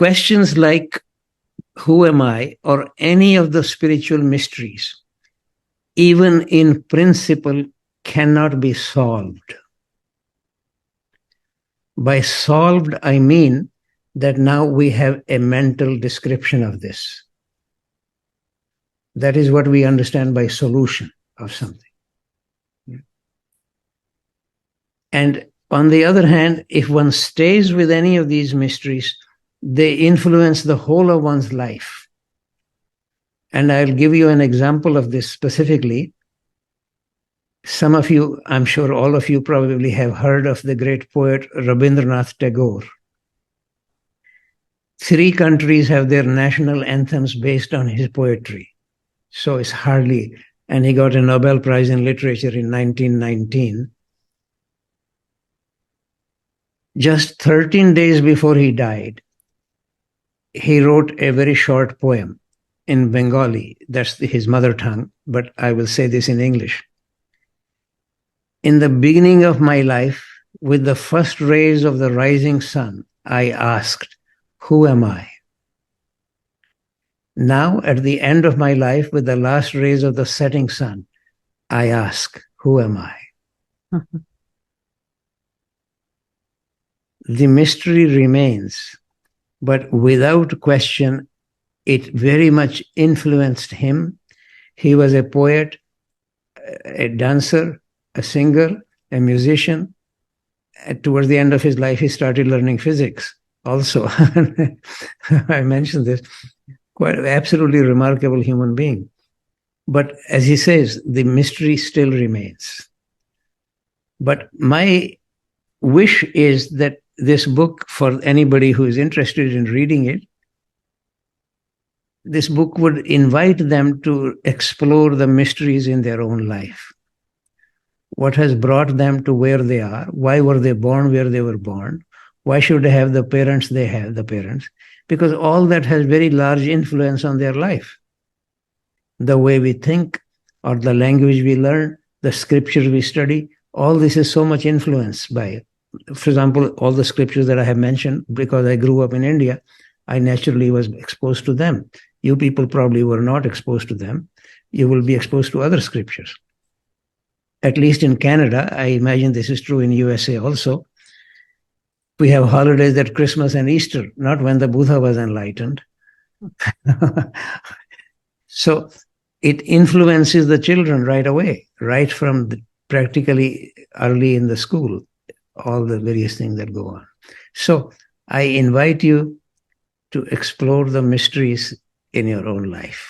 questions like who am I or any of the spiritual mysteries, even in principle, cannot be solved. By solved, I mean that now we have a mental description of this. That is what we understand by solution of something. And on the other hand, if one stays with any of these mysteries, they influence the whole of one's life. And I'll give you an example of this specifically. Some of you, I'm sure all of you probably have heard of the great poet Rabindranath Tagore. 3 countries have their national anthems based on his poetry. So it's hardly, and he got a Nobel Prize in Literature in 1919. Just 13 days before he died, he wrote a very short poem in Bengali. That's his mother tongue, but I will say this in English. In the beginning of my life, with the first rays of the rising sun, I asked, who am I? Now, at the end of my life, with the last rays of the setting sun, I ask, who am I? The mystery remains, but without question, it very much influenced him. He was a poet, a dancer, a singer, a musician. Towards the end of his life, he started learning physics also. I mentioned this. Quite an absolutely remarkable human being. But as he says, the mystery still remains. But my wish is that this book, for anybody who is interested in reading it, this book would invite them to explore the mysteries in their own life. What has brought them to where they are? Why were they born where they were born? Why should they have the parents they have, the parents? Because all that has very large influence on their life. The way we think, or the language we learn, the scriptures we study, all this is so much influenced by it. For example, all the scriptures that I have mentioned, because I grew up in India, I naturally was exposed to them. You people probably were not exposed to them. You will be exposed to other scriptures. At least in Canada, I imagine this is true in USA also. We have holidays at Christmas and Easter, not when the Buddha was enlightened. So it influences the children right away, right from practically early in the school, all the various things that go on. So I invite you to explore the mysteries in your own life.